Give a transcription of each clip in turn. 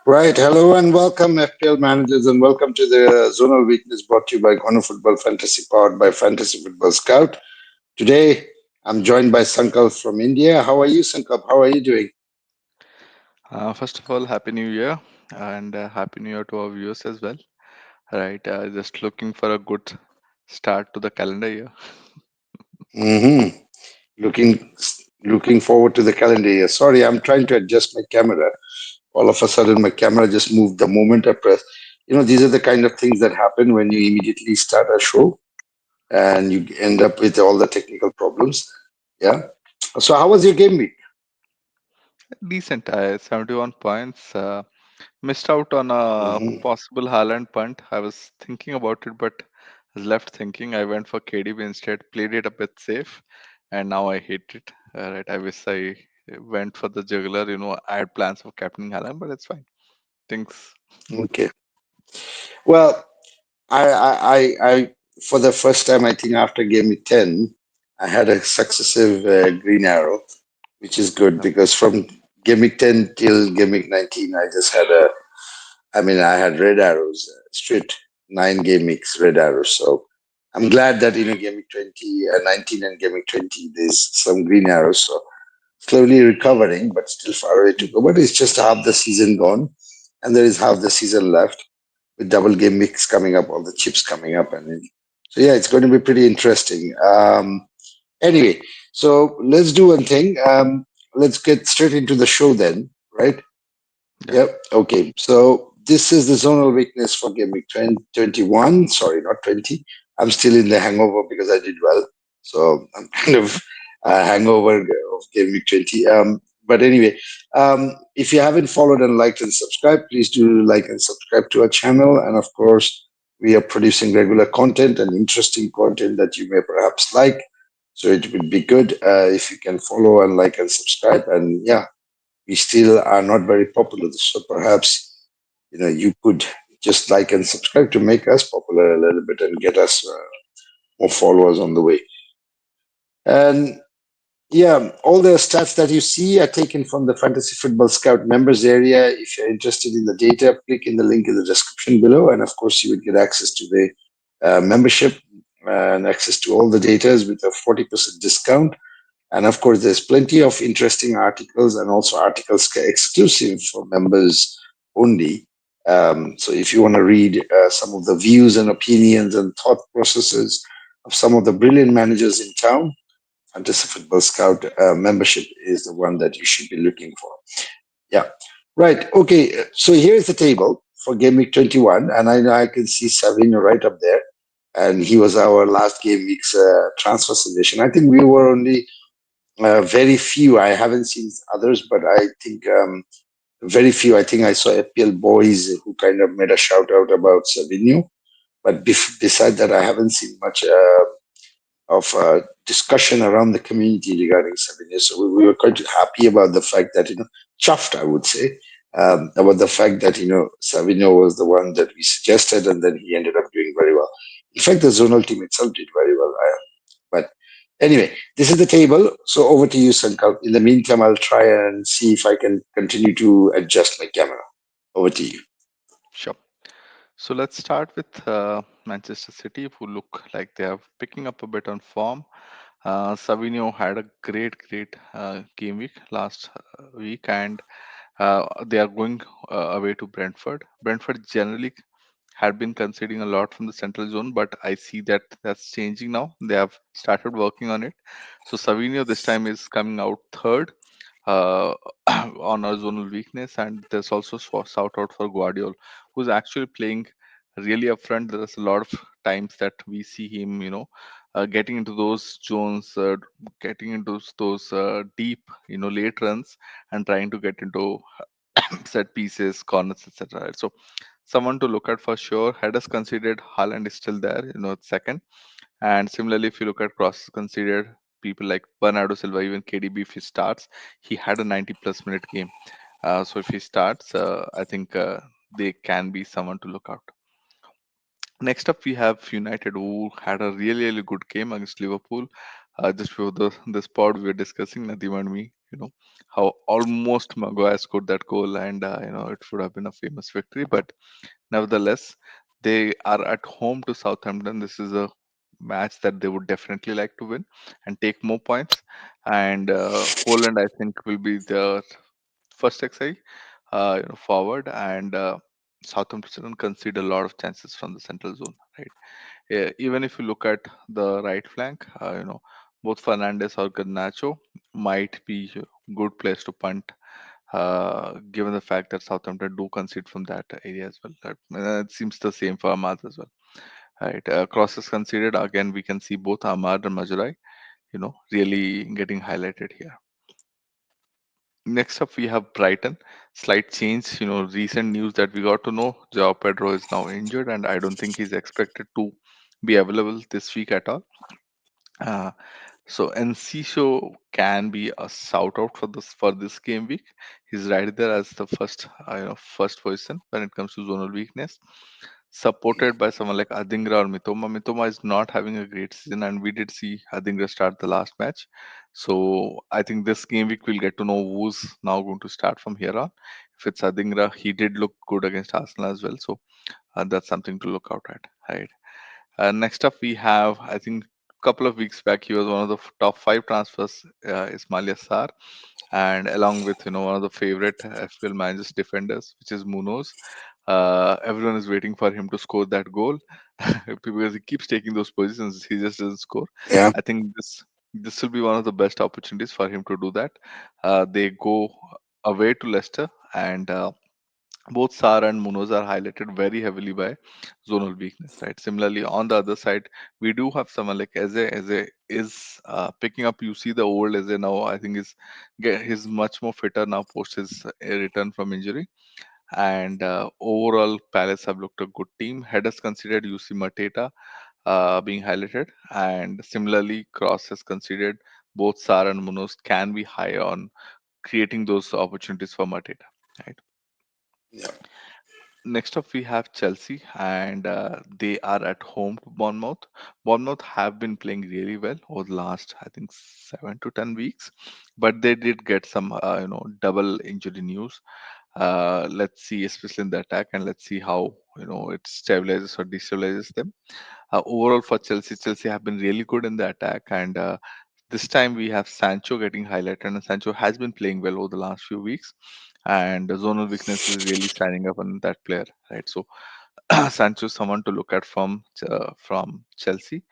Right. Hello and welcome, FPL managers, and welcome to the Zonal Weakness brought to you by Corner Football Fantasy, powered by Fantasy Football Scout. Today, I'm joined by Sankalp from India. How are you, Sankalp? How are you doing? First of all, Happy New Year and Happy New Year to our viewers as well. Right, just looking for a good start to the calendar year. hmm Looking looking forward to the calendar year. Sorry, I'm trying to adjust my camera. All of a sudden, my camera just moved the moment I press. These are the kind of things that happen when you immediately start a show and you end up with all the technical problems. Yeah. So, how was your game week? Decent, 71 points. Missed out on a hmm possible Haaland punt. I was thinking about it, but was left thinking. I went for KDB instead, played it a bit safe, and now I hate it. Right, I wish I went for the juggler. I had plans for captaining Haaland, but it's fine. Things. Okay. Well, I, for the first time, I think after game week 10, I had a successive green arrow, which is good because from game week 10 till game week 19, I had red arrows, straight 9 game weeks, red arrows. So I'm glad that, game week 20, 19 and game week 20, there's some green arrows. So slowly recovering, but still far away to go. But it's just half the season gone, and there is half the season left with double game mix coming up, all the chips coming up, so yeah, it's going to be pretty interesting. Anyway, so let's do one thing. Let's get straight into the show then, right? Yeah. Yep. Okay. So this is the zonal weakness for game week 21. Sorry, not 20. I'm still in the hangover because I did well. So I'm kind of hangover of game week 20. But anyway, if you haven't followed and liked and subscribed, please do like and subscribe to our channel. And of course, we are producing regular content and interesting content that you may perhaps like. So it would be good if you can follow and like and subscribe. And yeah, we still are not very popular. So perhaps you could just like and subscribe to make us popular a little bit and get us more followers on the way. And yeah, all the stats that you see are taken from the Fantasy Football Scout members area. If you're interested in the data, click in the link in the description below, and of course, you would get access to the membership and access to all the data with a 40% discount. And of course, there's plenty of interesting articles and also articles exclusive for members only. So if you want to read some of the views and opinions and thought processes of some of the brilliant managers in town, Fantasy Football Scout membership is the one that you should be looking for. Yeah. Right. Okay. So here's the table for Game Week 21. And I know I can see Savino right up there. And he was our last Game Week's transfer suggestion. I think we were only very few. I haven't seen others, but I think very few. I think I saw FPL boys who kind of made a shout out about Savinho. But beside that, I haven't seen much of discussion around the community regarding Savinho. So we were quite happy about the fact that, chuffed, I would say, about the fact that, Savinho was the one that we suggested and then he ended up doing very well. In fact, the zonal team itself did very well. But anyway, this is the table. So over to you, Sankalp. In the meantime, I'll try and see if I can continue to adjust my camera. Over to you. Sure. So let's start with Manchester City, who look like they are picking up a bit on form. Savinho had a great game week last week, and they are going away to Brentford. Brentford generally had been conceding a lot from the central zone, but I see that that's changing now. They have started working on it. So Savinho this time is coming out third uh, on our zonal weakness, and there's also shout out for Guardiola, who's actually playing really upfront. There's a lot of times that we see him, getting into those zones, getting into those deep, late runs, and trying to get into set pieces, corners, etc. So someone to look at for sure. Had us considered Haaland is still there, second. And similarly, if you look at crosses considered, people like Bernardo Silva, even KDB, if he starts, he had a 90 plus minute game. So if he starts, I think they can be someone to look out. Next up, we have United, who had a really good game against Liverpool. Just for this pod we were discussing, Nadim and me. how almost Maguire scored that goal, and it would have been a famous victory. But nevertheless, they are at home to Southampton. This is a match that they would definitely like to win and take more points. And Poland, I think, will be the first XI, forward, and Southampton concede a lot of chances from the central zone, right? Yeah, even if you look at the right flank, both Fernandez or Garnacho might be a good place to punt, given the fact that Southampton do concede from that area as well. It seems the same for Ahmad as well. Right, crosses conceded again. We can see both Ahmad and Majurai, really getting highlighted here. Next up, we have Brighton. Slight change, recent news that we got to know. Joao Pedro is now injured, and I don't think he's expected to be available this week at all. Uh, so Enciso can be a shout out for this game week. He's right there as the first position when it comes to zonal weakness, supported by someone like Adingra or Mitoma. Mitoma is not having a great season, and we did see Adingra start the last match. So I think this game week we'll get to know who's now going to start from here on. If it's Adingra, he did look good against Arsenal as well, so that's something to look out at. Right. Next up, we have, I think, a couple of weeks back, he was one of the top five transfers, Ismail Yassar, and along with one of the favorite FPL managers defenders, which is Munoz. Everyone is waiting for him to score that goal because he keeps taking those positions. He just doesn't score. Yeah. I think this will be one of the best opportunities for him to do that. They go away to Leicester, and both Sar and Munoz are highlighted very heavily by zonal weakness, right? Similarly, on the other side, we do have someone like Eze. Eze is picking up. You see the old Eze now. I think he's much more fitter now post his return from injury. And overall, Palace have looked a good team. Headers considered, you see Mateta being highlighted, and similarly, Cross has considered both Sar and Munoz can be high on creating those opportunities for Mateta, right? Yeah. Next up, we have Chelsea, and they are at home to Bournemouth. Bournemouth have been playing really well over the last, I think, 7 to 10 weeks, but they did get some, double injury news. Let's see, especially in the attack, and let's see how it stabilizes or destabilizes them. Overall, for Chelsea, Chelsea have been really good in the attack, and this time we have Sancho getting highlighted, and Sancho has been playing well over the last few weeks. And the zonal weakness is really standing up on that player, right? So Sancho is someone to look at from Chelsea.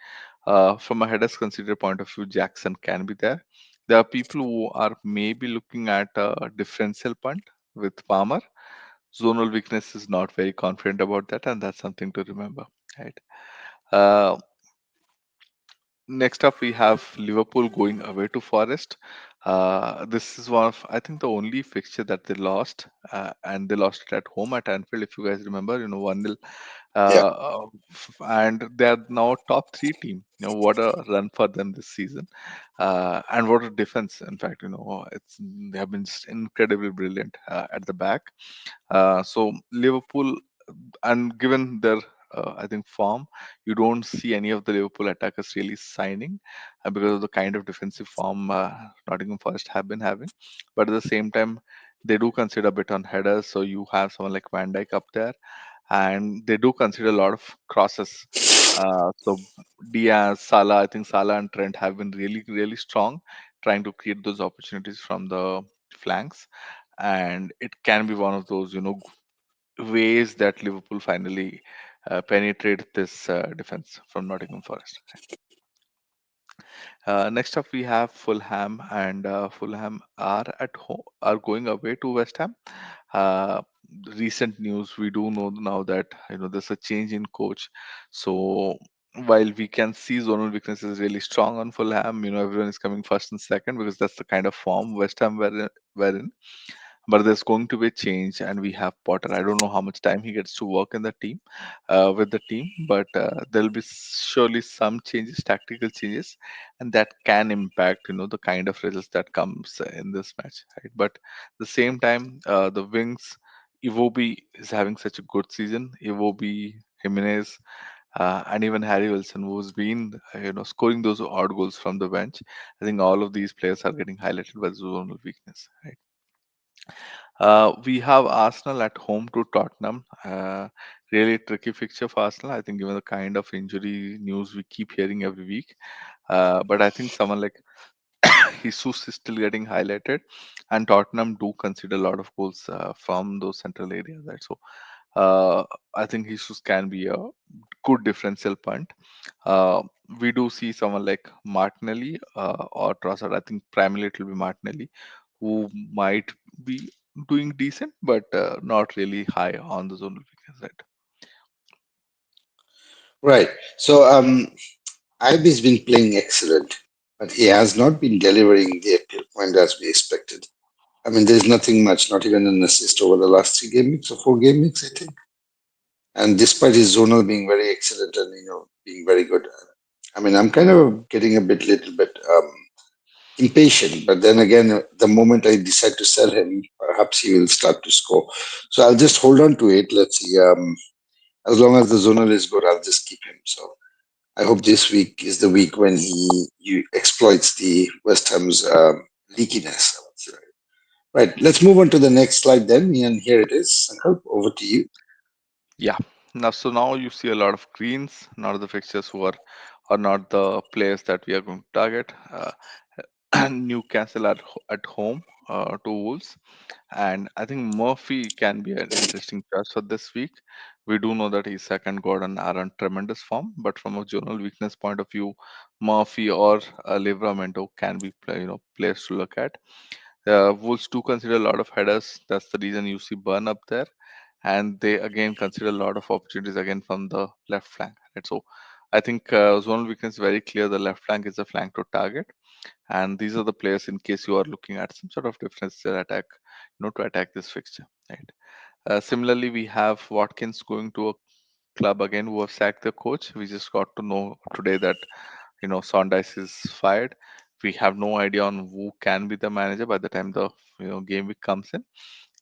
From a headers considered point of view, Jackson can be there. There are people who are maybe looking at a differential punt with Palmer. Zonal weakness is not very confident about that, and that's something to remember, right? Uh, Next up, we have Liverpool going away to Forest. This is one of, I think, the only fixture that they lost, and they lost it at home at Anfield. If you guys remember, 1-0, Yeah. and they are now top three team. What a run for them this season, and what a defense! In fact, they have been just incredibly brilliant at the back. So Liverpool, and given their I think form, you don't see any of the Liverpool attackers really signing because of the kind of defensive form Nottingham Forest have been having. But at the same time, they do consider a bit on headers, so you have someone like Van Dijk up there, and they do consider a lot of crosses. So Diaz, Salah, I think Salah and Trent have been really, really strong, trying to create those opportunities from the flanks, and it can be one of those, ways that Liverpool finally penetrate this defense from Nottingham Forest. Next up, we have Fulham, and Fulham are going away to West Ham. Uh, Recent news, we do know now that there's a change in coach. So while we can see zonal weakness is really strong on Fulham, everyone is coming first and second because that's the kind of form West Ham were in. But there's going to be a change, and we have Potter. I don't know how much time he gets to work in the team, with the team, but there'll be surely some changes, tactical changes, and that can impact the kind of results that comes in this match, right? But at the same time, the wings, Iwobi is having such a good season. Iwobi, Jimenez. and even Harry Wilson, who's been scoring those odd goals from the bench. I think all of these players are getting highlighted by the zonal weakness. Right? We have Arsenal at home to Tottenham. Really tricky fixture for Arsenal. I think given the kind of injury news we keep hearing every week, but I think someone like Jesus is still getting highlighted, and Tottenham do concede a lot of goals from those central areas. Right? So uh, I think Jesus can be a good differential punt. Uh, we do see someone like Martinelli or Trossard. I think primarily it will be Martinelli, who might be doing decent, but not really high on the zonal weakness side. Right. So Ivy's been playing excellent, but he has not been delivering the equipment as we expected. I mean, there's nothing much, not even an assist over the last 3 game weeks or 4 game weeks, I think. And despite his zonal being very excellent and being very good, I mean, I'm kind of getting a little bit impatient. But then again, the moment I decide to sell him, perhaps he will start to score. So I'll just hold on to it. Let's see. As long as the zonal is good, I'll just keep him. So I hope this week is the week when he exploits the West Ham's leakiness. I would say. Right. Let's move on to the next slide then. And here it is. Sankalp, over to you. Yeah. Now you see a lot of greens, not the fixtures who are not the players that we are going to target. Newcastle at home to Wolves. And I think Murphy can be an interesting choice for this week. We do know that Isak and Gordon are on tremendous form, but from a general weakness point of view, Murphy or Livramento can be players to look at. Wolves do consider a lot of headers. That's the reason you see Burn up there, and they again consider a lot of opportunities again from the left flank. Right? So I think zonal weakness is very clear. The left flank is a flank to target, and these are the players in case you are looking at some sort of differential attack, to attack this fixture. Right. Similarly, we have Watkins going to a club again who have sacked the coach. We just got to know today that Saunders is fired. We have no idea on who can be the manager by the time the game week comes in.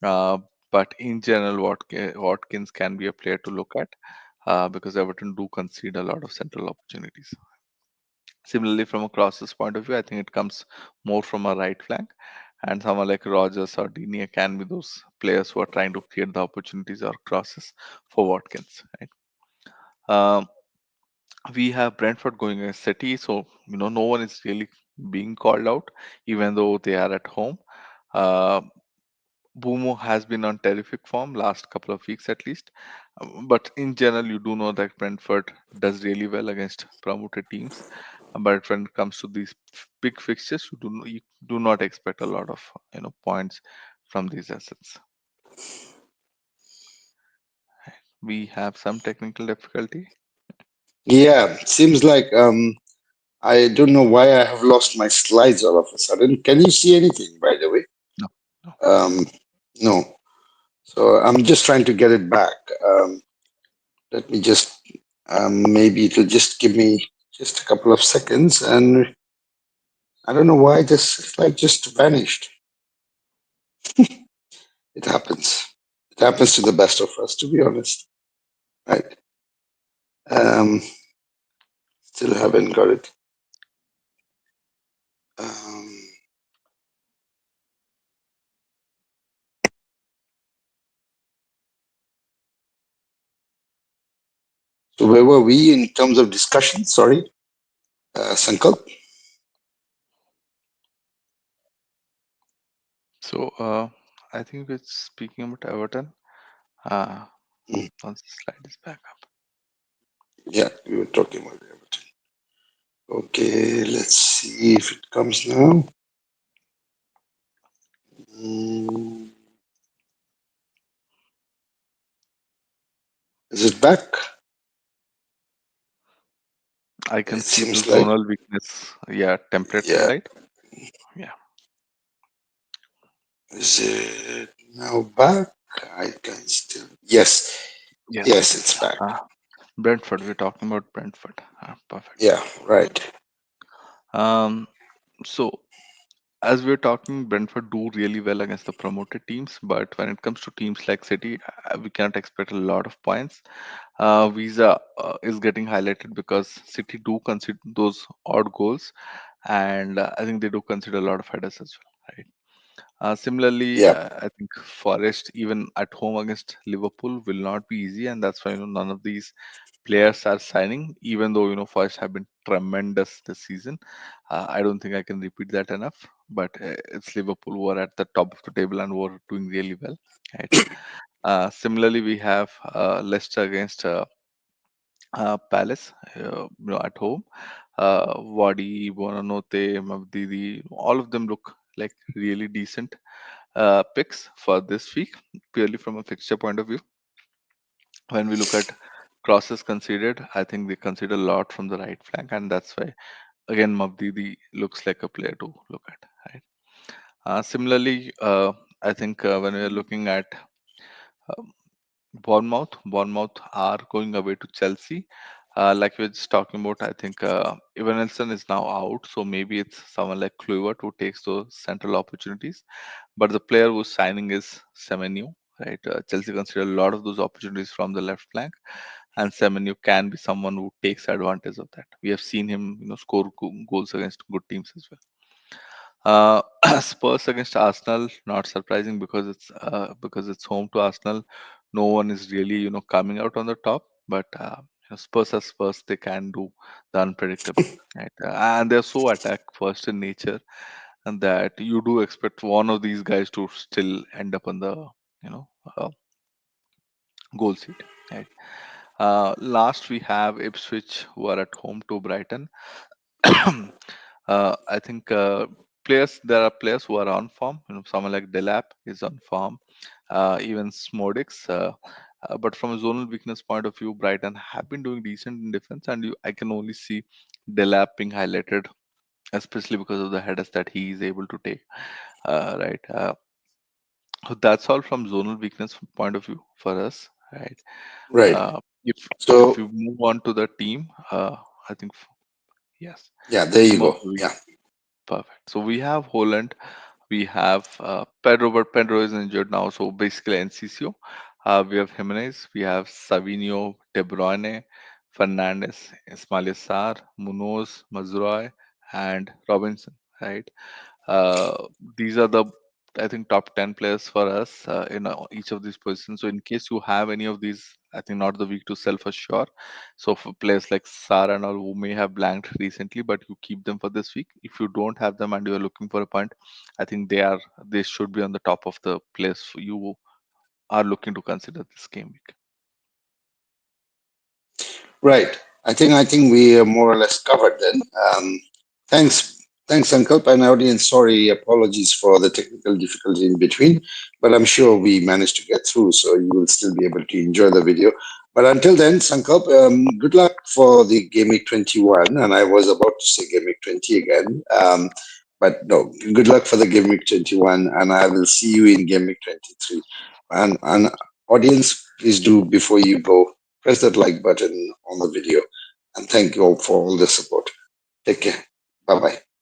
Uh, but in general, Watkins can be a player to look at because Everton do concede a lot of central opportunities. Similarly, from a crosses point of view, I think it comes more from a right flank, and someone like Rogers or Digne can be those players who are trying to create the opportunities or crosses for Watkins. Right? Um, we have Brentford going against City, so no one is really being called out, even though they are at home. Uh, Bumo has been on terrific form last couple of weeks at least, but in general, you do know that Brentford does really well against promoted teams. But when it comes to these big fixtures, you do not expect a lot of points from these assets. We have some technical difficulty. Yeah, seems like I don't know why I have lost my slides all of a sudden. Can you see anything, by the way? No, no. Um, no. So I'm just trying to get it back. Let me just, maybe it'll just give me just a couple of seconds, and I don't know why this is like just vanished. It happens. It happens to the best of us, to be honest. Right. Um, Still haven't got it. Um, so where were we in terms of discussion? Sorry, Sankalp. So I think we're speaking about Everton. Uh, Mm, Once the slide is back up. yeah, we were talking about everything. Okay, let's see if it comes now. Mm, is it back? I can It see the seems like, zonal weakness. Yeah, template yeah. slide. Yeah. Is it now back? I can still. Yes, Yes, it yes, is. it's back. Brentford. We're talking about Brentford. Perfect. Yeah, right. Um, so as we're talking, Brentford do really well against the promoted teams, but when it comes to teams like City, we cannot expect a lot of points. Visa is getting highlighted because City do consider those odd goals, and I think they do consider a lot of headers as well, right? Similarly, Yeah, I think Forest, even at home against Liverpool, will not be easy, and that's why none of these players are signing. Even though Forest have been tremendous this season, I don't think I can repeat that enough. But it's Liverpool who are at the top of the table and who are doing really well. Right. Similarly, we have Leicester against Palace, at home. Wadi, Bonanote, Mavdidi, all of them look like really decent picks for this week, purely from a fixture point of view. When we look at crosses conceded, I think they concede a lot from the right flank, and that's why again Mavdidi looks like a player to look at. Right. Similarly, I think when we are looking at um, Bournemouth are going away to Chelsea. Like we are just talking about, I think Evanilson is now out, so maybe it's someone like Kluivert who takes those central opportunities. But the player who's signing is Semenyo, right? Chelsea consider a lot of those opportunities from the left flank, and Semenyo can be someone who takes advantage of that. We have seen him, score goals against good teams as well. Uh, Spurs against Arsenal, not surprising because it's home to Arsenal. No one is really coming out on the top, but Spurs are Spurs. They can do the unpredictable, right? And they're so attack first in nature, and that you do expect one of these guys to still end up on the you know uh, goal seat, right? Last we have Ipswich who are at home to Brighton. I think players there are players who are on form. Someone like Delap is on form. Even Smodix. But from a zonal weakness point of view, Brighton have been doing decent in defense, and I can only see Delap being highlighted, especially because of the headers that he is able to take. Right. So that's all from zonal weakness point of view for us. Right. right. If So you move on to the team, I think yes, yeah, there you some of go. the Yeah, perfect. So we have Holland, we have Pedro, but Pedro is injured now, so basically NCCO. We have Jimenez, we have Savinho, De Bruyne, Fernandes, Ismail Sarr, Munoz, Mazraoui, and Robinson. Right. These are the I think top 10 players for us in each of these positions. So in case you have any of these, I think not the week to sell for sure. So for players like Sara and all who may have blanked recently, but you keep them for this week. If you don't have them and you are looking for a punt, I think they should be on the top of the players you are looking to consider this game week. right. I think we are more or less covered then. Thanks, thanks, Sankalp and audience. Sorry, apologies for the technical difficulty in between, but I'm sure we managed to get through, so you will still be able to enjoy the video. But until then, Sankalp, good luck for the Game Week 21. And I was about to say Game Week 20 again, but no, good luck for the Game Week 21, and I will see you in Game Week 23. And audience, please do before you go, press that like button on the video, and thank you all for all the support. Take care. Bye bye.